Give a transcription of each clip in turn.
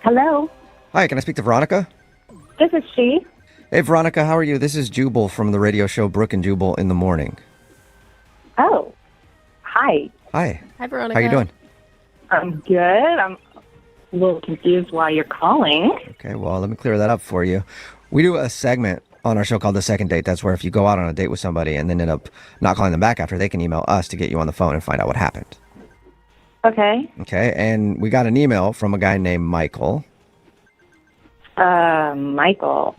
Hello, Hi, can I speak to Veronica? this is she. Hey, Veronica, how are you? This is Jubal from the radio show Brooke and Jubal in the Morning. Oh, hi. Hi. Hi, Veronica. How you doing? I'm good. I'm a little confused why you're calling. Okay, well, let me clear that up for you. We do a segment on our show called The Second Date. That's where if you go out on a date with somebody and then end up not calling them back after, they can email us to get you on the phone and find out what happened. Okay. Okay, and we got an email from a guy named Michael. Michael.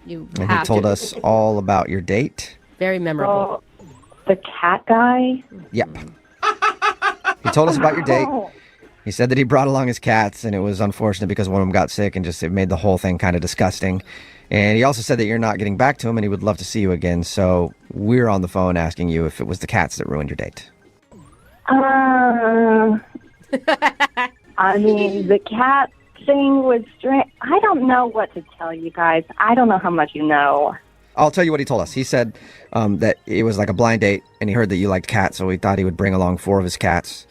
You And have he told to. us all about your date. Very memorable. Oh, the cat guy? Yep. He told us about your date. Oh, He said that he brought along his cats, and it was unfortunate because one of them got sick and just it made the whole thing kind of disgusting. And he also said that you're not getting back to him and he would love to see you again. So we're on the phone asking you if it was the cats that ruined your date. I mean, the cat thing was strange. I don't know what to tell you guys. I don't know how much you know. I'll tell you what he told us. He said that it was like a blind date, and he heard that you liked cats, so he thought he would bring along 4 of his cats.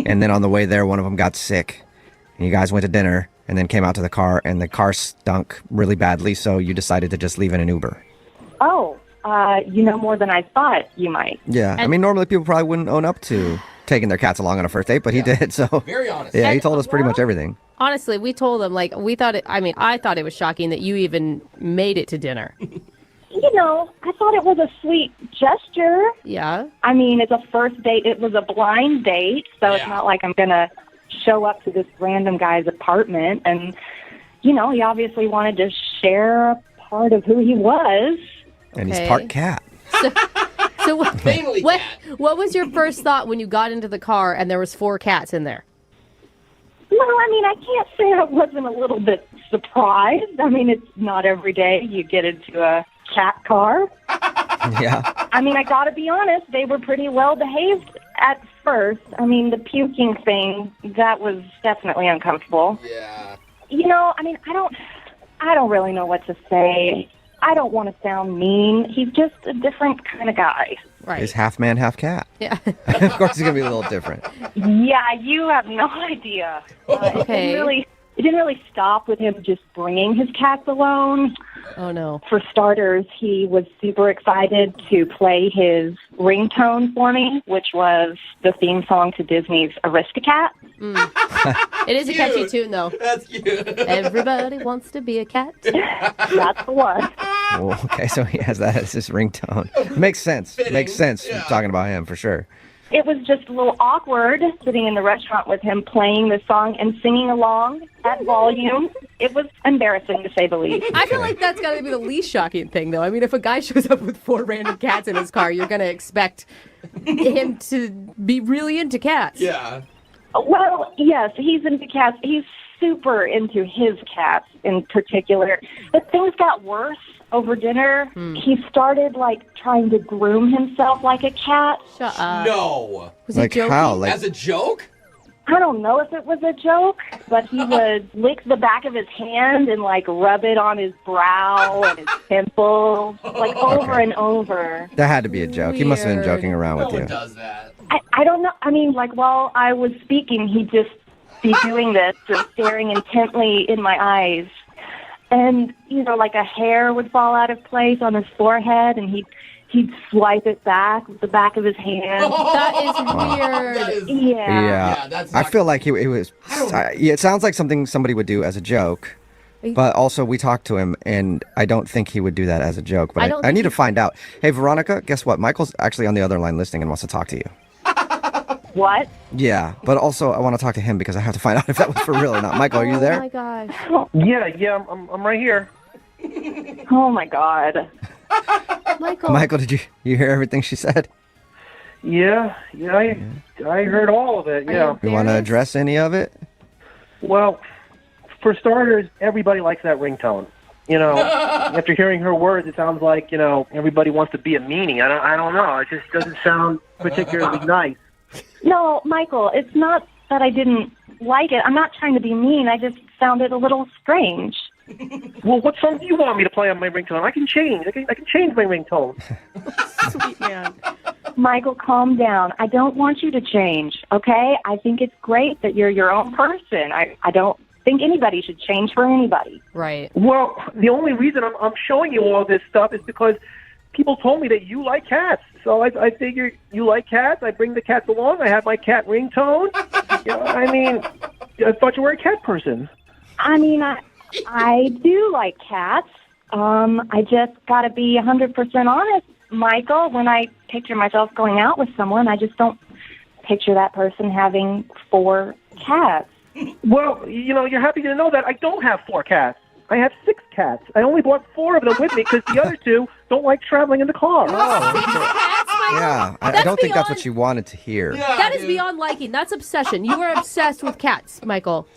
And then on the way there, one of them got sick, and you guys went to dinner, and then came out to the car, and the car stunk really badly, so you decided to just leave in an Uber. Oh, you know more than I thought you might. Yeah, I mean, normally people probably wouldn't own up to taking their cats along on a first date, but he did, so... Very honest. Yeah, he told us pretty much everything. Honestly, we told him, I thought it was shocking that you even made it to dinner. You know, I thought it was a sweet gesture. Yeah. I mean, it's a first date. It was a blind date, so it's Yeah. not like I'm going to show up to this random guy's apartment. And, you know, he obviously wanted to share a part of who he was. And he's Okay. part cat. So Mainly what, cat. what was your first thought when you got into the car and there was 4 cats in there? Well, I mean, I can't say I wasn't a little bit surprised. I mean, it's not every day you get into a cat car. Yeah. I mean, I got to be honest, they were pretty well behaved at first. I mean, the puking thing, that was definitely uncomfortable. Yeah. You know, I mean, I don't really know what to say. I don't want to sound mean. He's just a different kind of guy. Right. He's half man, half cat. Yeah. Of course, he's going to be a little different. Yeah, you have no idea. Okay. It didn't really stop with him just bringing his cats alone. Oh, no. For starters, he was super excited to play his ringtone for me, which was the theme song to Disney's Aristocat. It is a catchy Cute. tune, though. That's cute. Everybody wants to be a cat. That's the one. Well, okay, so he has that as his ringtone. Makes sense. Fitting. Makes sense Yeah. talking about him, for sure. It was just a little awkward sitting in the restaurant with him playing the song and singing along at volume. It was embarrassing, to say the least. I feel like that's got to be the least shocking thing, though. I mean, if a guy shows up with 4 random cats in his car, you're going to expect him to be really into cats. Yeah. Well, yes, he's into cats. He's super into his cats in particular. But things got worse over dinner. He started, trying to groom himself like a cat. Shut up. No. Was he Like joking? how? Like, As a joke? I don't know if it was a joke, but he would lick the back of his hand and, rub it on his brow and his temples, over and over. that had to be a joke. He must have been Weird. joking around No with one you. does that. I don't know. I mean, while I was speaking, he'd just be doing this and staring intently in my eyes. And, a hair would fall out of place on his forehead, and he'd swipe it back with the back of his hand. That is That weird. is, Yeah. Yeah, that's I not- feel like he was... it sounds like something somebody would do as a joke. But also, we talked to him, and I don't think he would do that as a joke. But I don't I think need to he- find out. Hey, Veronica, guess what? Michael's actually on the other line listening and wants to talk to you. What? Yeah, but also I want to talk to him because I have to find out if that was for real or not. Michael, are you Oh, my there? gosh. Yeah, I'm right here. Oh, my God. Michael. Michael, did you hear everything she said? Yeah, I heard all of it. Yeah. You want to Embarrassed? address any of it? Well, for starters, everybody likes that ringtone. After hearing her words, it sounds like everybody wants to be a meanie. I don't know. It just doesn't sound particularly nice. No, Michael, it's not that I didn't like it. I'm not trying to be mean. I just found it a little strange. Well, what song do you want me to play on my ringtone? I can change. I can change my ringtone. Sweet man. Michael, calm down. I don't want you to change, okay? I think it's great that you're your own person. I don't think anybody should change for anybody. Right. Well, the only reason I'm showing you all this stuff is because people told me that you like cats. So I figured you like cats. I bring the cats along. I have my cat ringtone. I mean, I thought you were a cat person. I mean, I do like cats. I just got to be 100% honest, Michael. When I picture myself going out with someone, I just don't picture that person having 4 cats. Well, you're happy to know that I don't have 4 cats. I have 6 cats. I only brought 4 of them with me because the other 2 don't like traveling in the car. Yeah, I don't think that's what you wanted to hear. Yeah, that is beyond liking. That's obsession. You are obsessed with cats, Michael.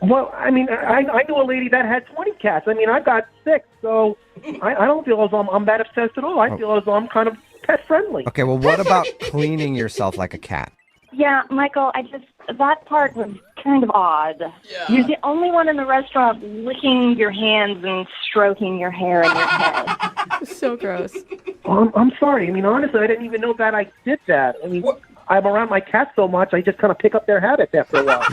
Well, I mean, I knew a lady that had 20 cats. I mean, I've got 6, so I don't feel as though I'm that obsessed at all. I feel as though I'm kind of pet-friendly. Okay, well, what about cleaning yourself like a cat? Yeah, Michael, that part was kind of odd. Yeah. You're the only one in the restaurant licking your hands and stroking your hair in your head. So gross. Well, I'm sorry. I mean, honestly, I didn't even know that I did that. I mean, I'm around my cats so much, I just kind of pick up their habits after a while.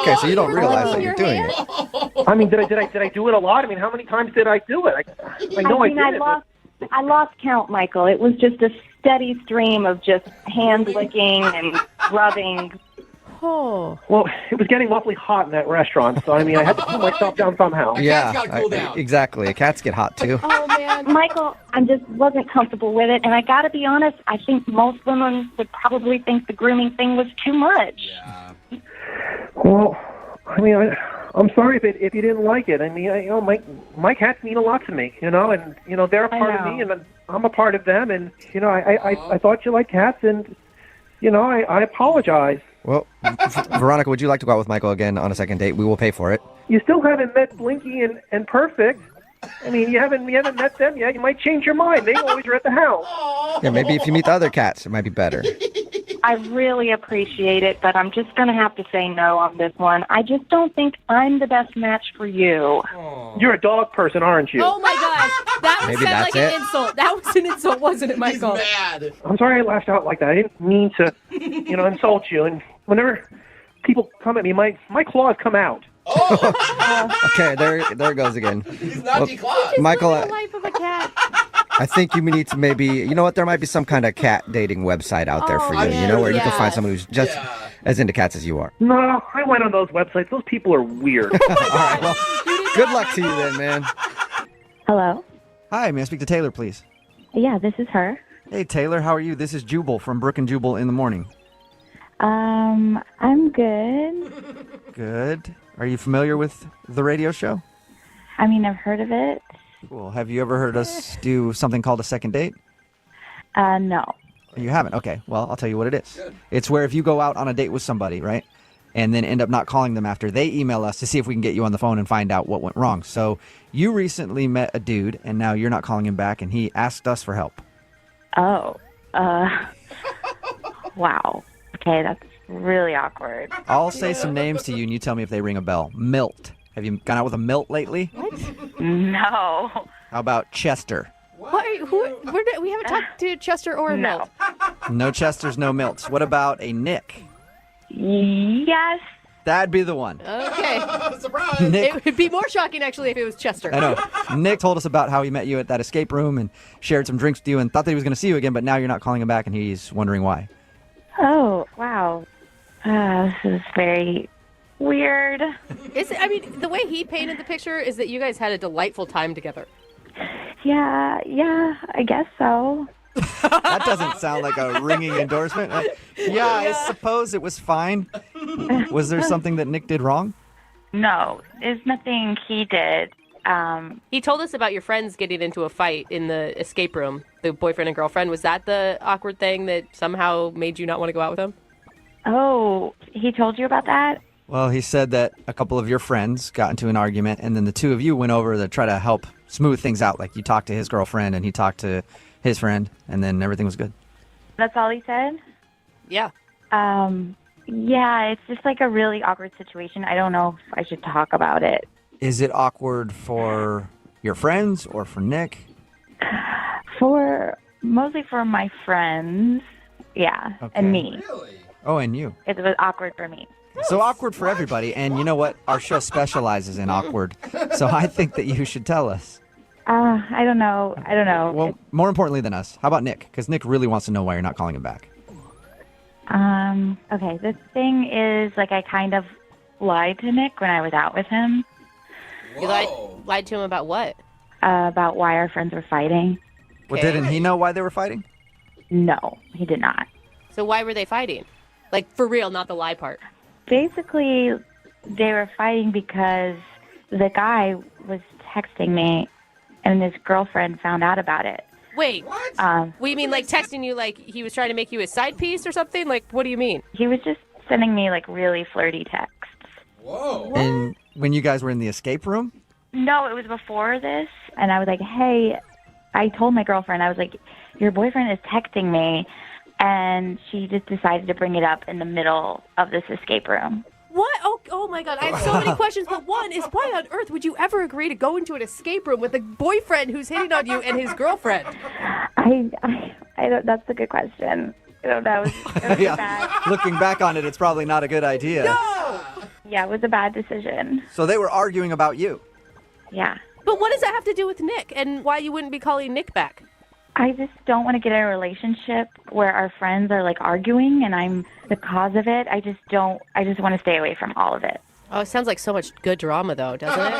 Okay, so you don't realize that you're doing it. I mean, did I do it a lot? I mean, how many times did I do it? I know I did it. I lost count, Michael. It was just a steady stream of just hand licking and rubbing. Oh. Well, it was getting awfully hot in that restaurant, so I mean, I had to cool myself down somehow. Yeah, cool down. Exactly. Cats get hot too. Oh man, Michael, I just wasn't comfortable with it, and I got to be honest. I think most women would probably think the grooming thing was too much. Yeah. Well, I mean, I'm sorry if you didn't like it. I mean, my cats mean a lot to me, and they're a part of me, and I'm a part of them, and I thought you liked cats, and I apologize. Well, Veronica, would you like to go out with Michael again on a second date? We will pay for it. You still haven't met Blinky and Perfect. I mean, you haven't met them yet. You might change your mind. They always are at the house. Yeah, maybe if you meet the other cats, it might be better. I really appreciate it, but I'm just going to have to say no on this one. I just don't think I'm the best match for you. You're a dog person, aren't you? Oh, my gosh. That was like an insult. That was an insult, wasn't it, Michael? He's mad. I'm sorry I lashed out like that. I didn't mean to, insult you. And whenever people come at me, my claws come out. Oh. Okay, there it goes again. He's not declawed. Michael, the life of a cat. I think you need to maybe, there might be some kind of cat dating website out there for you, where you can find someone who's just as into cats as you are. No, I went on those websites. Those people are weird. All right, well, good luck to you then, man. Hello? Hi, may I speak to Taylor, please? Yeah, this is her. Hey, Taylor, how are you? This is Jubal from Brooke and Jubal in the morning. I'm good. Good. Are you familiar with the radio show? I mean, I've heard of it. Cool. Have you ever heard us do something called a second date? No. You haven't? Okay. Well, I'll tell you what it is. It's where if you go out on a date with somebody, right, and then end up not calling them after, they email us to see if we can get you on the phone and find out what went wrong. So you recently met a dude, and now you're not calling him back, and he asked us for help. Oh. Wow. Okay, that's really awkward. I'll say some names to you, and you tell me if they ring a bell. Milt. Have you gone out with a Milt lately? What? No. How about Chester? What? We haven't talked to Chester or Milt. No Chesters, no Milts. What about a Nick? Yes. That'd be the one. Okay. Surprise. Nick, It would be more shocking, actually, if it was Chester. I know. Nick told us about how he met you at that escape room and shared some drinks with you and thought that he was going to see you again, but now you're not calling him back and he's wondering why. Oh, wow. This is very weird. The way he painted the picture is that you guys had a delightful time together. Yeah, I guess so. That doesn't sound like a ringing endorsement. Yeah, I suppose it was fine. Was there something that Nick did wrong? No, there's nothing he did. He told us about your friends getting into a fight in the escape room, the boyfriend and girlfriend. Was that the awkward thing that somehow made you not want to go out with him? Oh, he told you about that? Well, he said that a couple of your friends got into an argument, and then the two of you went over to try to help smooth things out. Like you talked to his girlfriend, and he talked to his friend, and then everything was good. That's all he said? Yeah. Yeah, it's just like a really awkward situation. I don't know if I should talk about it. Is it awkward for your friends or for Nick? Mostly for my friends, yeah, Okay. and me. Really? Oh, and you. It was awkward for me. So awkward for everybody. And you know what? Our show specializes in awkward. So I think that you should tell us. I don't know. Well, more importantly than us, how about Nick? Because Nick really wants to know why you're not calling him back. Okay, the thing is, like, I kind of lied to Nick when I was out with him You lied to him about what? about why our friends were fighting. Well, Okay. didn't he know why they were fighting? No, he did not. So why were they fighting? Like, for real, not the lie part. Basically, they were fighting because the guy was texting me, and his girlfriend found out about it. Wait, What? what do you mean, like, texting you like he was trying to make you his side piece or something? Like, what do you mean? He was just sending me, like, really flirty texts. Whoa. And when you guys were in the escape room? No, it was before this, and I was like, hey, I told my girlfriend, I was like, your boyfriend is texting me, and she just decided to bring it up in the middle of this escape room. What? Oh my God! I have so many questions, but one is why on earth would you ever agree to go into an escape room with a boyfriend who's hitting on you and his girlfriend? I don't, that's a good question. I don't know. It was Yeah. bad. Looking back on it, it's probably not a good idea. Yeah, it was a bad decision. So they were arguing about you. Yeah. But what does that have to do with Nick and why you wouldn't be calling Nick back? I just don't want to get in a relationship where our friends are like arguing and I'm the cause of it. I just want to stay away from all of it. Oh, it sounds like so much good drama, though, doesn't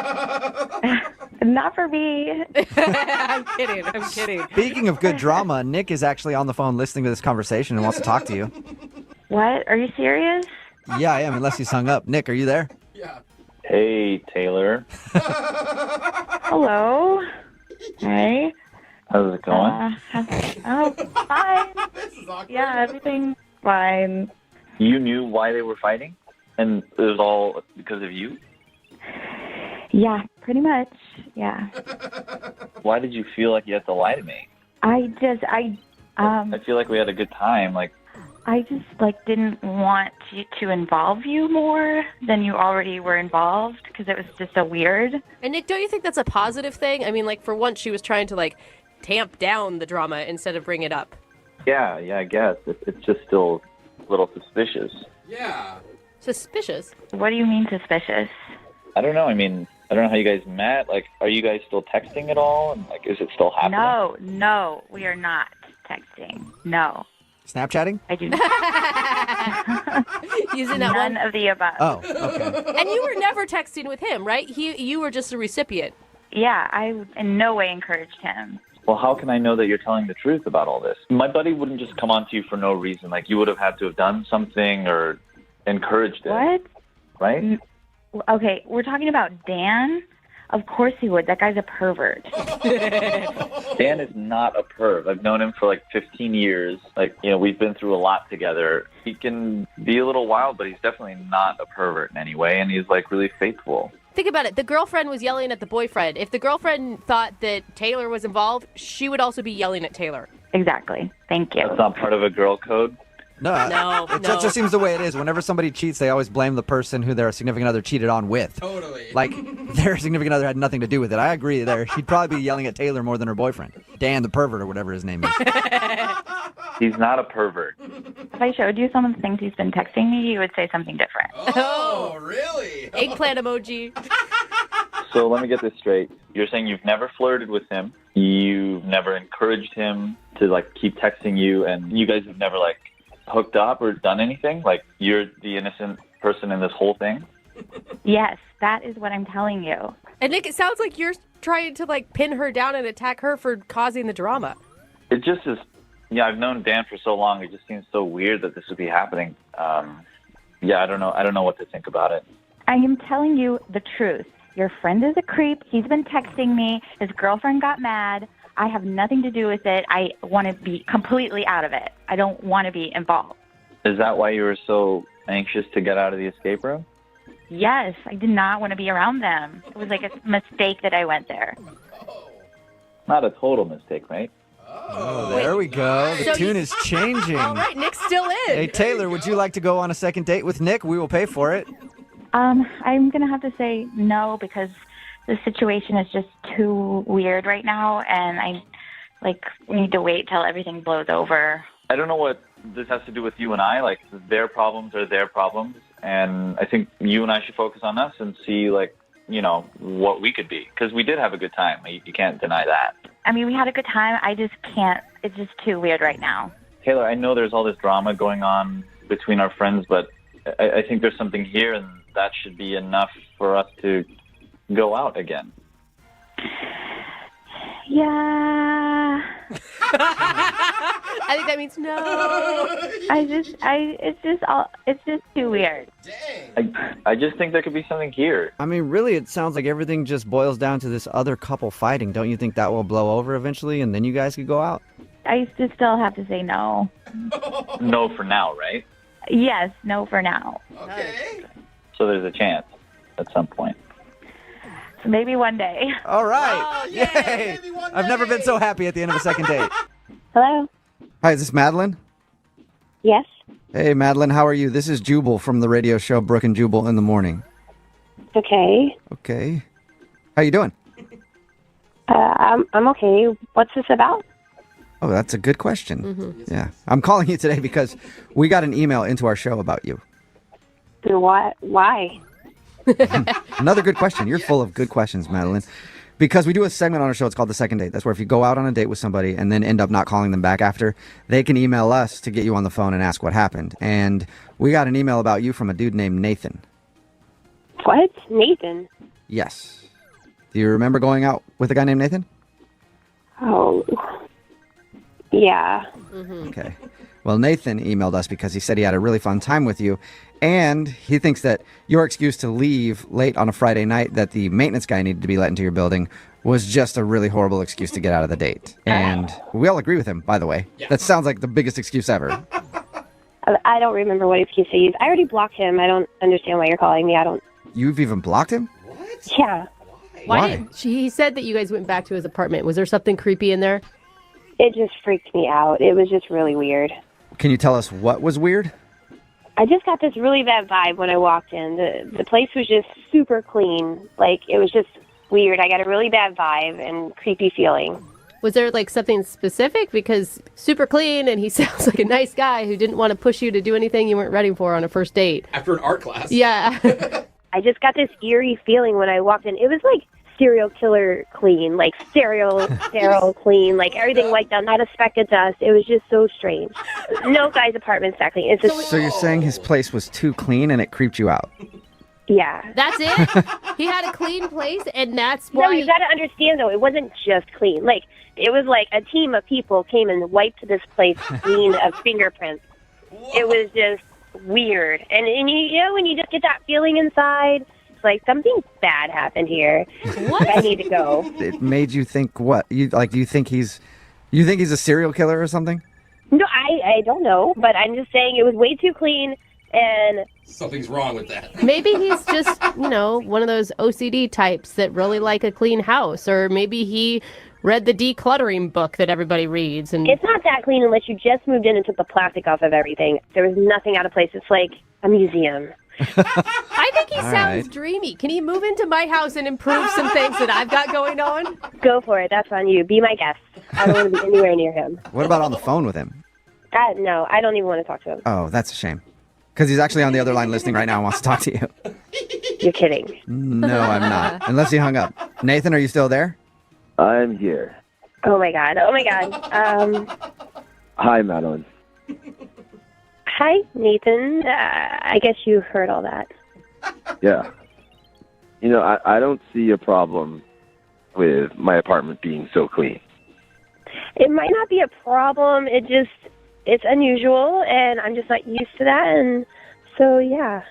it? Not for me. I'm kidding. Speaking of good drama, Nick is actually on the phone listening to this conversation and wants to talk to you. What? Are you serious? Yeah, I am, unless he's hung up. Nick, are you there? Yeah. Hey, Taylor. Hello. Hey. How's it going? Fine. This is awkward. Yeah, everything's fine. You knew why they were fighting? And it was all because of you? Yeah, pretty much. Yeah. Why did you feel like you had to lie to me? I feel like we had a good time. Like, just like didn't want to involve you more than you already were involved because it was just so weird. And Nick, don't you think that's a positive thing? I mean, like, for once, she was trying to, like, tamp down the drama instead of bring it up. yeah, I guess. It's just still a little suspicious. Yeah. Suspicious. What do you mean suspicious? I don't know. I mean, I don't know how you guys met. Like, are you guys still texting at all? And, like, is it still happening? No, we are not texting. No, Snapchatting? I do not. Using that None one. of the above. Oh, okay. And you were never texting with him, right? You were just a recipient. Yeah, I in no way encouraged him. Well, how can I know that you're telling the truth about all this? My buddy wouldn't just come on to you for no reason. Like, you would have had to have done something or encouraged it. What? Right? Okay, we're talking about Dan. Of course he would. That guy's a pervert. Dan is not a perv. I've known him for like 15 years. Like, you know, we've been through a lot together. He can be a little wild, but he's definitely not a pervert in any way, and he's like really faithful. Think about it. The girlfriend was yelling at the boyfriend. If the girlfriend thought that Taylor was involved, she would also be yelling at Taylor. Exactly. Thank you. That's not part of a girl code. No, No, it no. just seems the way it is. Whenever somebody cheats, they always blame the person who their significant other cheated on with. Totally. Like, their significant other had nothing to do with it. I agree there. She'd probably be yelling at Taylor more than her boyfriend. Dan the pervert or whatever his name is. He's not a pervert. If I showed you some of the things he's been texting me, you would say something different. Oh, really? Eggplant emoji. So let me get this straight. You're saying you've never flirted with him. You've never encouraged him to, like, keep texting you, and you guys have never, like, hooked up or done anything? Like, you're the innocent person in this whole thing? Yes, that is what I'm telling you. And Nick, it sounds like you're trying to, like, pin her down and attack her for causing the drama. It just is. Yeah, I've known Dan for so long. It just seems so weird that this would be happening. Yeah, I don't know. I don't know what to think about it. I am telling you the truth. Your friend is a creep. He's been texting me. His girlfriend got mad. I have nothing to do with it. I want to be completely out of it. I don't want to be involved. Is that why you were so anxious to get out of the escape room? Yes, I did not want to be around them. It was like a mistake that I went there. Not a total mistake, right? Oh, there we go. The So tune you- is changing. All right, Nick's still in. Hey, Taylor, would you like to go on a second date with Nick? We will pay for it. I'm going to have to say no because the situation is just too weird right now, and we need to wait till everything blows over. I don't know what this has to do with you and I. Like, their problems are their problems, And I think you and I should focus on us and see, like, what we could be. Because we did have a good time. You can't deny that. I mean, we had a good time. I just can't. It's just too weird right now. Taylor, I know there's all this drama going on between our friends, but I think there's something here, and that should be enough for us to go out again. Yeah. I think that means no. It's just too weird. I just think there could be something here. I mean, really, it sounds like everything just boils down to this other couple fighting. Don't you think that will blow over eventually, and then you guys could go out? I just still have to say no. No for now, right? Yes, no for now. Okay. So there's a chance at some point. So maybe one day. All right. Oh, yay! Maybe one I've never day. been so happy at the end of a second date. Hello? Hi, is this Madeline? Yes? Hey, Madeline, how are you? This is Jubal from the radio show Brooke and Jubal in the Morning. Okay. Okay. How you doing? I'm okay. What's this about? Oh, that's a good question. Yeah. I'm calling you today because we got an email into our show about you. Why? Another good question. You're full of good questions, Madeline. Because we do a segment on our show, it's called The Second Date. That's where if you go out on a date with somebody and then end up not calling them back after, they can email us to get you on the phone and ask what happened. And we got an email about you from a dude named Nathan. What? Nathan? Yes. Do you remember going out with a guy named Nathan? Oh. Yeah. Okay. Well, Nathan emailed us because he said he had a really fun time with you, and he thinks that your excuse to leave late on a Friday night that the maintenance guy needed to be let into your building was just a really horrible excuse to get out of the date. And we all agree with him, by the way. Yeah. That sounds like the biggest excuse ever. I don't remember what excuse I used. I already blocked him. I don't understand why you're calling me. I don't... You've even blocked him? What? Yeah. Why Why? did he said that you guys went back to his apartment? Was there something creepy in there? It just freaked me out. It was just really weird. Can you tell us what was weird? I just got this really bad vibe when I walked in. The place was just super clean. Like, it was just weird. I got a really bad vibe and creepy feeling. Was there like something specific? Because super clean and he sounds like a nice guy who didn't want to push you to do anything you weren't ready for on a first date. After an art class. Yeah. I just got this eerie feeling when I walked in. It was like serial killer clean, like sterile clean, like everything like that, not a speck of dust. It was just so strange. No guy's apartment's that clean. It's just, So you're saying his place was too clean and it creeped you out? yeah. That's it? He had a clean place and that's why... No, you got to understand, though, it wasn't just clean. Like, it was like a team of people came and wiped this place clean of fingerprints. It was just weird. And you know, when you just get that feeling inside, it's like something bad happened here. What? I need to go. It made you think what? Do you think he's a serial killer or something? No, I don't know, but I'm just saying it was way too clean, and Something's wrong with that. Maybe he's just, one of those OCD types that really like a clean house. Or maybe he read the decluttering book that everybody reads. And it's not that clean unless you just moved in and took the plastic off of everything. There was nothing out of place. It's like a museum. I think he All sounds right. dreamy. Can he move into my house and improve some things that I've got going on? Go for it. That's on you. Be my guest. I don't want to be anywhere near him. What about on the phone with him? No, I don't even want to talk to him. Oh, that's a shame. Because he's actually on the other line listening right now and wants to talk to you. You're kidding. No, I'm not. Unless he hung up. Nathan, are you still there? I'm here. Oh, my God. Oh, my God. Hi, Madeline. Hi, Nathan. I guess you heard all that. Yeah. I don't see a problem with my apartment being so clean. It might not be a problem. It's unusual, and I'm just not used to that, and so, yeah.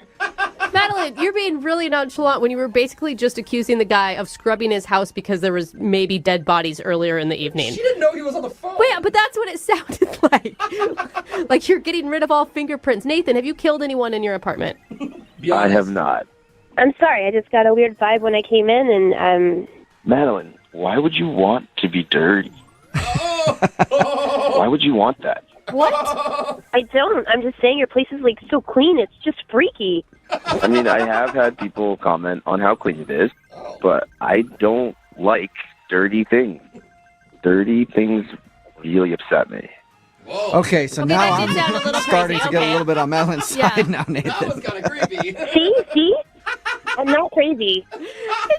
Madeline, you're being really nonchalant when you were basically just accusing the guy of scrubbing his house because there was maybe dead bodies earlier in the evening. She didn't know he was on the phone. Wait, but that's what it sounded like. Like you're getting rid of all fingerprints. Nathan, have you killed anyone in your apartment? Be I honest. have not. I'm sorry. I just got a weird vibe when I came in, and Madeline, why would you want to be dirty? Oh. Why would you want that? What? I don't. I'm just saying your place is, like, so clean. It's just freaky. I mean, I have had people comment on how clean it is, but I don't like dirty things. Dirty things really upset me. Whoa. Okay, so Okay, now that did sound a I'm little starting crazy. to get a Okay. little bit on Madeline's Yeah. side now, That Nathan. was kind of creepy. See? I'm not crazy.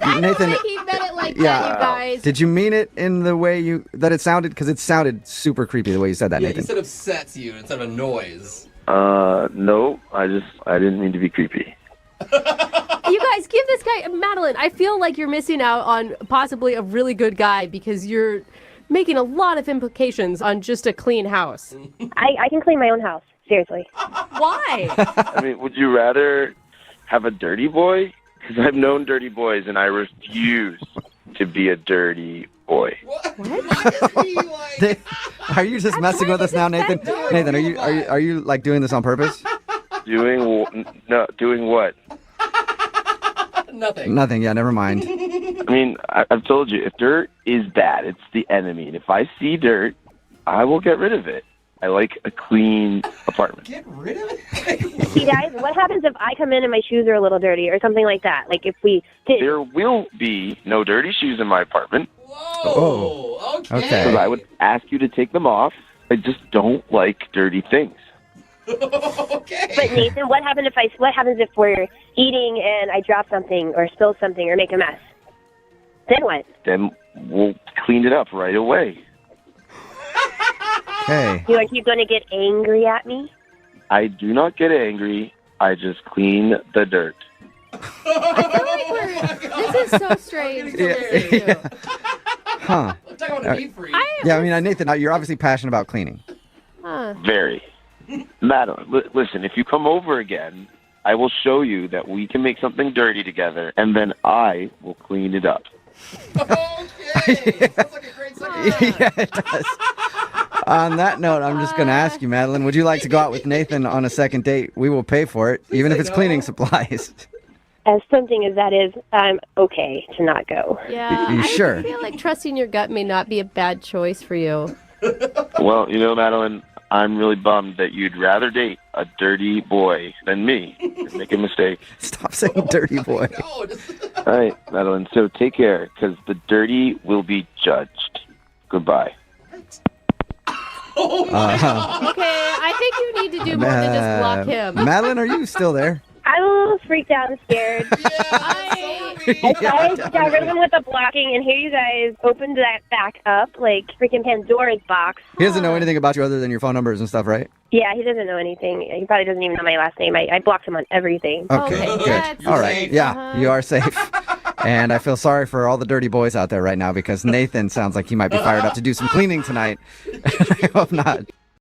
I don't Nathan, think he meant it like yeah. that, you guys. Did you mean it in the way that it sounded? Because it sounded super creepy the way you said that, Yeah, you Nathan. said upsets you instead of a noise. No, I didn't mean to be creepy. You guys, give this guy, Madeline, I feel like you're missing out on possibly a really good guy because you're making a lot of implications on just a clean house. I can clean my own house. Seriously. Why? I mean, would you rather have a dirty boy? Because I've known dirty boys, and I refuse to be a dirty boy. What? Why is he like... Are you just messing with us now, Nathan? Nathan, are you like doing this on purpose? Doing what? Nothing. Nothing. Yeah, never mind. I mean, I've told you, if dirt is bad, it's the enemy. And if I see dirt, I will get rid of it. I like a clean apartment. Get rid of it? See, guys, what happens if I come in and my shoes are a little dirty or something like that? Like if we did. There will be no dirty shoes in my apartment. Whoa. Okay. Because I would ask you to take them off. I just don't like dirty things. Okay. But Nathan, what happens if we're eating and I drop something or spill something or make a mess? Then what? Then we'll clean it up right away. Okay. Are you going to get angry at me? I do not get angry. I just clean the dirt. This is so strange to listen to. Huh. Talk about a neat freak. Yeah, I mean, Nathan, you're obviously passionate about cleaning. Huh. Very. Madeline, listen, if you come over again, I will show you that we can make something dirty together, and then I will clean it up. Okay. Sounds like a great second. Yeah, it does. On that note, I'm just going to ask you, Madeline, would you like to go out with Nathan on a second date? We will pay for it, even if say it's no. cleaning supplies. As tempting as that is, I'm okay to not go. Yeah, You sure? I feel like trusting your gut may not be a bad choice for you. Well, Madeline, I'm really bummed that you'd rather date a dirty boy than me. You're making a mistake. Stop saying dirty boy. No, just... All right, Madeline, so take care, because the dirty will be judged. Goodbye. Oh my God. Okay, I think you need to do more than just block him. Madeline, are you still there? I'm a little freaked out and scared. I got rid of him with the blocking, and here you guys opened that back up like freaking Pandora's box. He doesn't know anything about you other than your phone numbers and stuff, right? Yeah, he doesn't know anything. He probably doesn't even know my last name. I blocked him on everything. Okay, Okay, good. that's All right. safe. Yeah, you are safe. And I feel sorry for all the dirty boys out there right now because Nathan sounds like he might be fired up to do some cleaning tonight. I hope not.